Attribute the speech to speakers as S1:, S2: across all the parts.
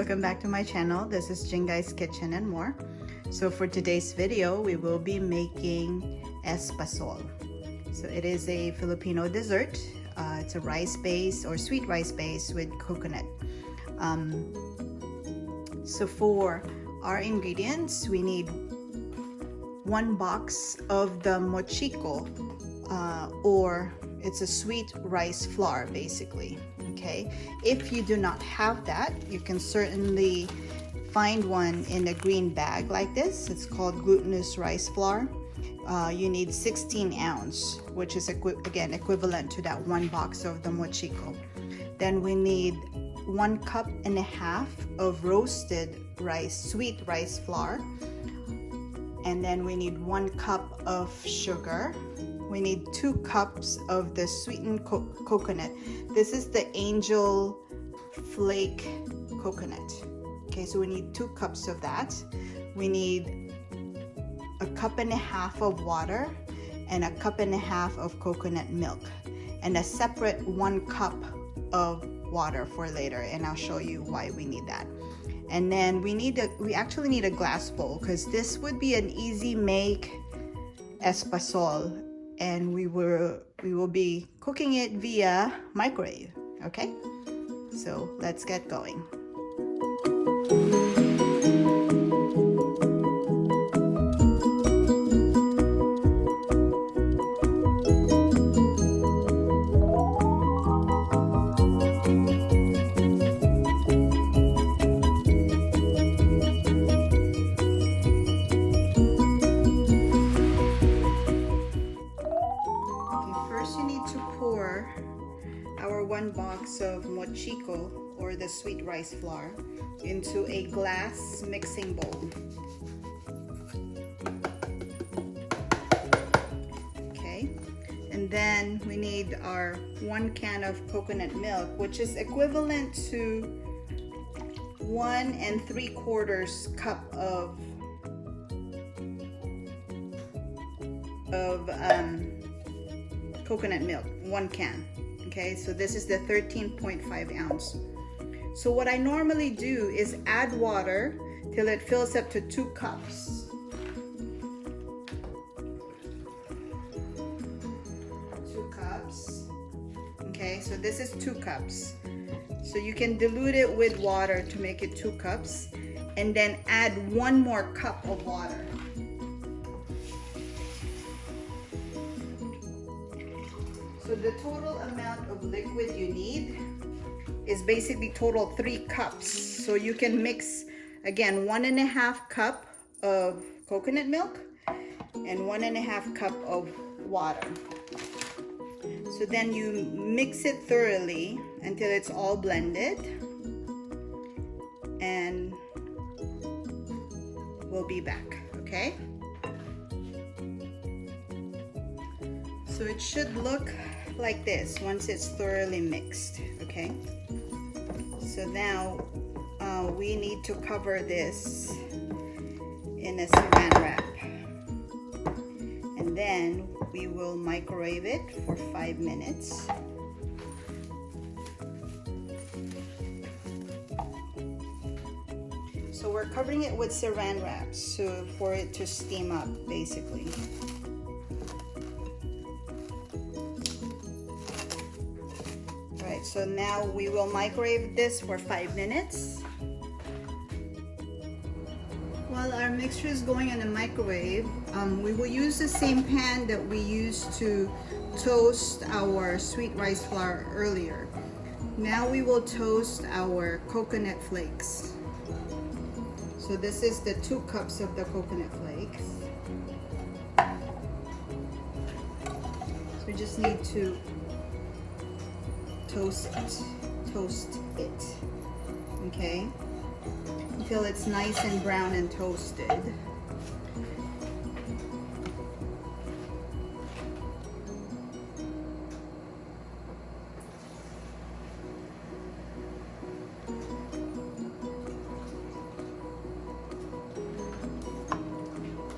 S1: welcome back to my channel. This is Jingai's Kitchen and More. So for today's video, we will be making espasol. So it is a Filipino dessert. It's a rice base or sweet rice base with coconut. So for our ingredients, we need 1 box of the Mochiko, or it's a sweet rice flour basically. Okay, if you do not have that, you can certainly find one in a green bag like this. It's called glutinous rice flour. You need 16 ounce, which is again equivalent to that 1 box of the Mochiko. Then we need 1.5 cups of roasted rice, sweet rice flour. And then we need 1 cup of sugar. We need 2 cups of the sweetened coconut. This is the angel flake coconut. Okay, so we need 2 cups of that. We need 1.5 cups of water and 1.5 cups of coconut milk, and a separate 1 cup of water for later, and I'll show you why we need that. And then we actually need a glass bowl, because this would be an easy make espasol, and we will be cooking it via microwave. Okay, so let's get going. Our 1 box of Mochiko, or the sweet rice flour, into a glass mixing bowl. Okay, and then we need our 1 can of coconut milk, which is equivalent to 1 3/4 cup of coconut milk, 1 can. Okay, so this is the 13.5 ounce. So what I normally do is add water till it fills up to 2 cups. 2 cups. Okay, so this is 2 cups. So you can dilute it with water to make it 2 cups, and then add 1 more cup of water. So the total amount of liquid you need is basically total 3 cups. So you can mix again 1.5 cup of coconut milk and 1.5 cup of water. So then you mix it thoroughly until it's all blended, and we'll be back. Okay, so it should look like this once it's thoroughly mixed. Okay, so now we need to cover this in a Saran Wrap, and then we will microwave it for 5 minutes. So we're covering it with Saran Wrap, so for it to steam up basically. So now we will microwave this for 5 minutes. While our mixture is going in the microwave, we will use the same pan that we used to toast our sweet rice flour earlier. Now we will toast our coconut flakes. So this is the 2 cups of the coconut flakes. So we just need to toast it, okay, until it's nice and brown and toasted.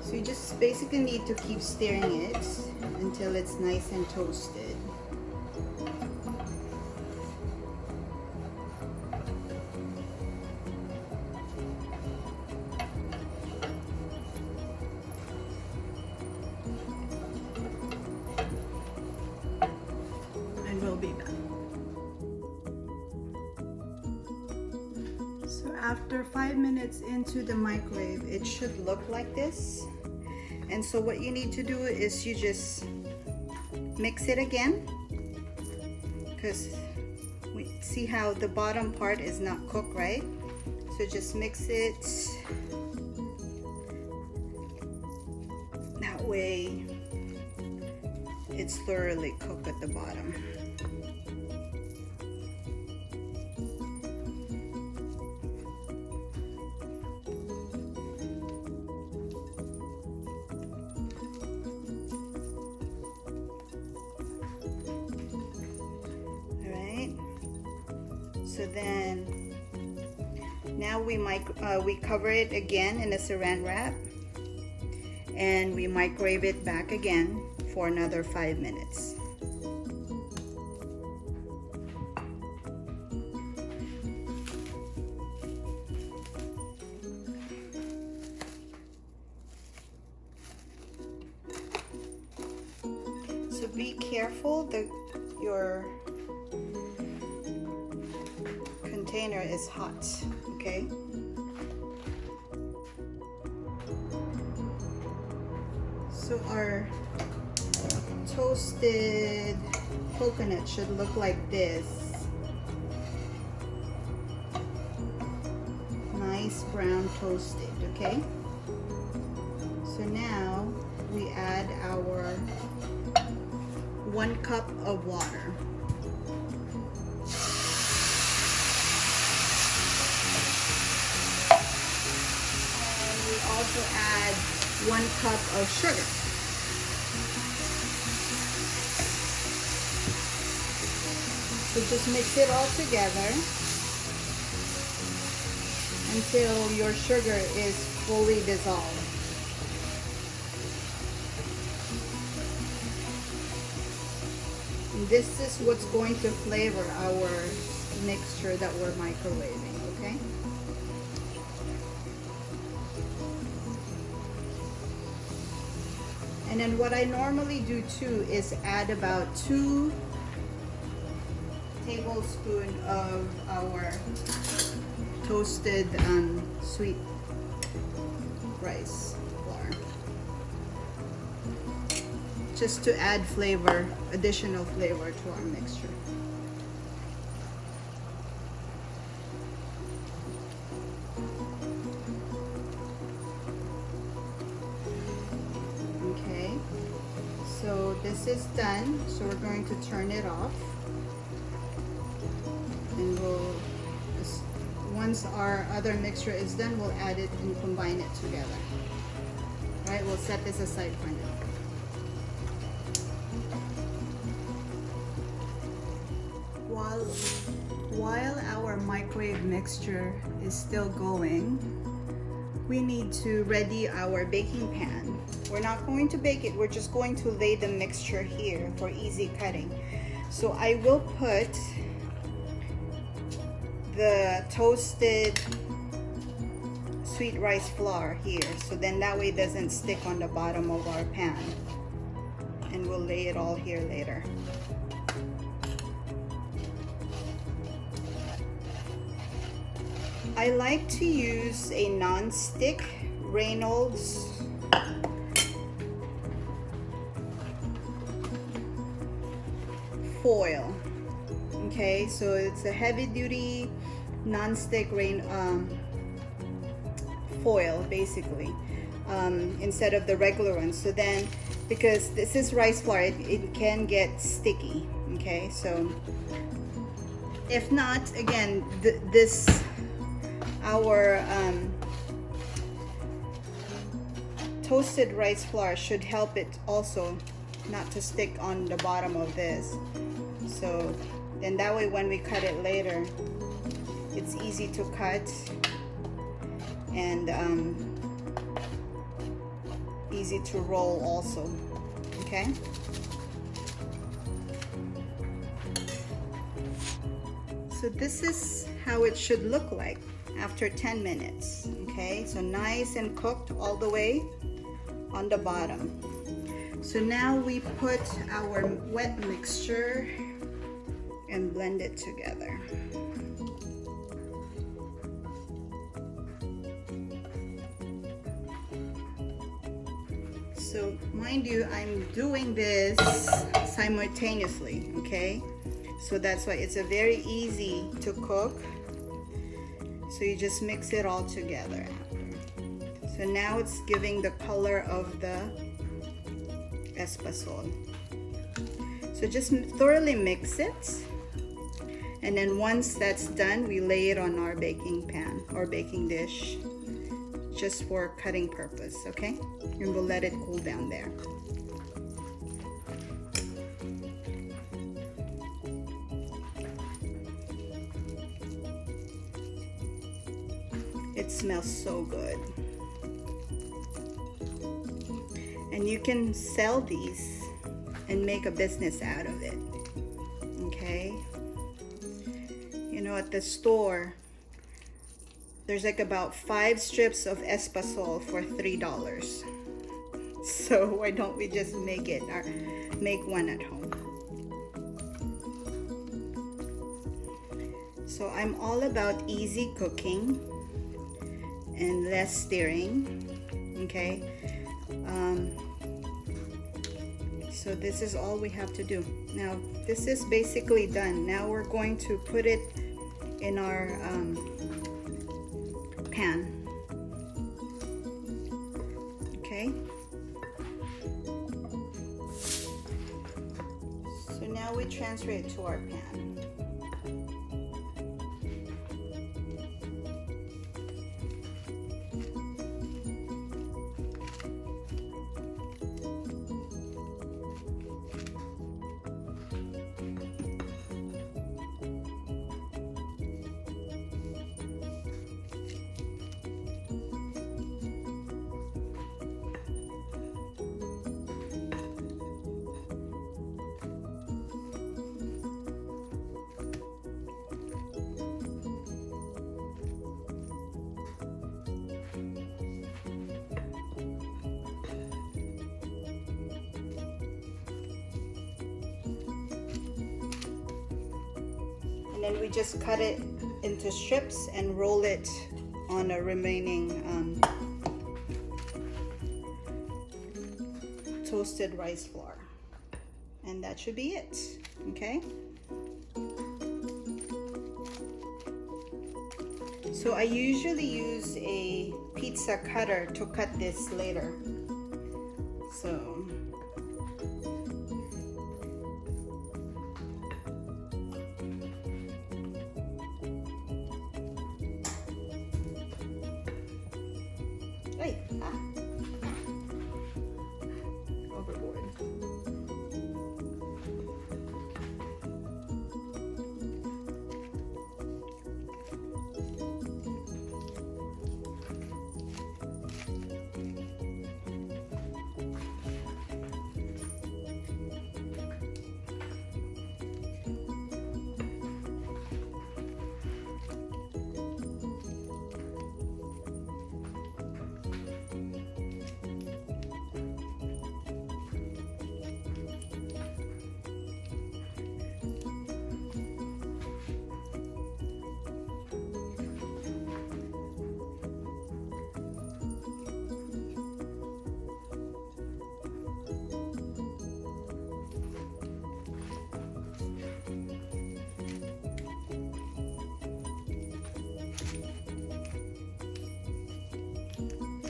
S1: So you just basically need to keep stirring it until it's nice and toasted. after 5 minutes into the microwave, it should look like this. And so what you need to do is you just mix it again, because we see how the bottom part is not cooked, right? So just mix it that way it's thoroughly cooked at the bottom. So then now we cover it again in a Saran Wrap, and we microwave it back again for another 5 minutes. So be careful that your container is hot, okay? So our toasted coconut should look like this. Nice brown toasted, okay? So now we add our 1 cup of water. Also add 1 cup of sugar. So just mix it all together until your sugar is fully dissolved. And this is what's going to flavor our mixture that we're microwaving, okay? And then what I normally do too is add about 2 tablespoons of our toasted sweet rice flour, just to add flavor, additional flavor to our mixture. So this is done, so we're going to turn it off, and once our other mixture is done, we'll add it and combine it together. All right, we'll set this aside for now. While our microwave mixture is still going, we need to ready our baking pan. We're not going to bake it, we're just going to lay the mixture here for easy cutting. So I will put the toasted sweet rice flour here, so then that way it doesn't stick on the bottom of our pan, and we'll lay it all here later. I like to use a non-stick Reynolds foil. Okay, so it's a heavy-duty non-stick foil basically, instead of the regular one. So then, because this is rice flour, it can get sticky. Okay, so if not, again, our toasted rice flour should help it also not to stick on the bottom of this. So then that way when we cut it later, it's easy to cut and easy to roll also. Okay, so this is how it should look like after 10 minutes. Okay, so nice and cooked all the way on the bottom. So now we put our wet mixture and blend it together. So mind you, I'm doing this simultaneously, okay? So that's why it's a very easy to cook. So you just mix it all together. So now it's giving the color of the espasol. So just thoroughly mix it. And then once that's done, we lay it on our baking pan or baking dish, just for cutting purpose, okay? And we'll let it cool down there. It smells so good. And you can sell these and make a business out of it, okay? You know, at the store, there's like about 5 strips of espasol for $3. So why don't we just make it, or make one at home? So I'm all about easy cooking and less stirring, okay? So this is all we have to do. Now this is basically done. Now we're going to put it in our pan, okay? So now we transfer it to our pan. And then we just cut it into strips and roll it on a remaining toasted rice flour. And that should be it, okay? So I usually use a pizza cutter to cut this later. So overboard.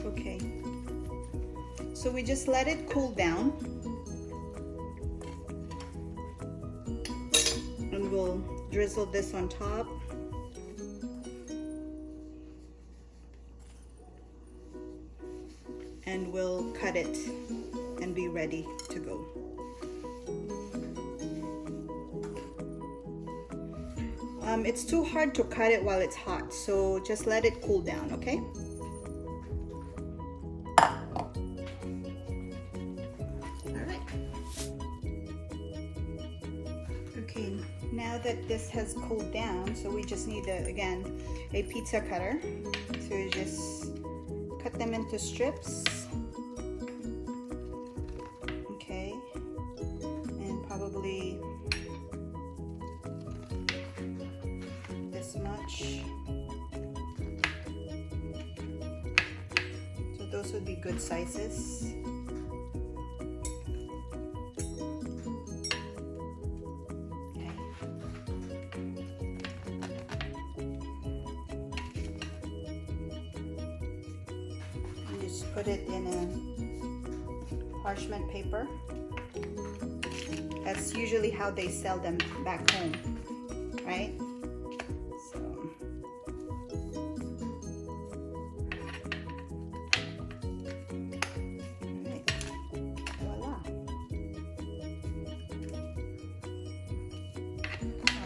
S1: Okay, so we just let it cool down and we'll drizzle this on top. And we'll cut it and be ready to go. It's too hard to cut it while it's hot, so just let it cool down, okay? Okay, now that this has cooled down, so we just need, again, a pizza cutter. So you just cut them into strips. Okay, and probably this much. So those would be good sizes. Just put it in a parchment paper. That's usually how they sell them back home, right? So right. Voila.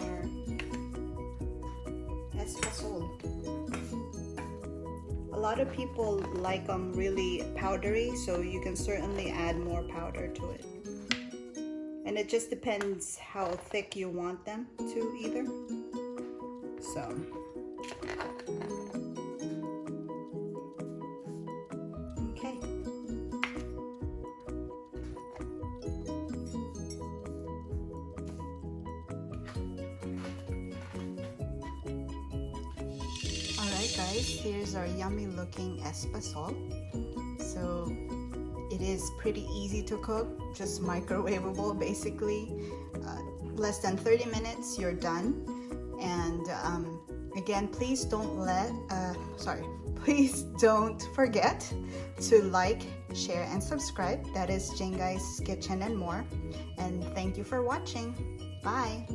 S1: Our Espasol. A lot of people like them really powdery, so you can certainly add more powder to it. And it just depends how thick you want them to either. So. Okay. Alright guys, here's our yummy looking Espasol. So it is pretty easy to cook, just microwavable basically. Less than 30 minutes, you're done. And again, please don't forget to like, share, and subscribe. That is Jane Guy's Kitchen and More. And thank you for watching. Bye.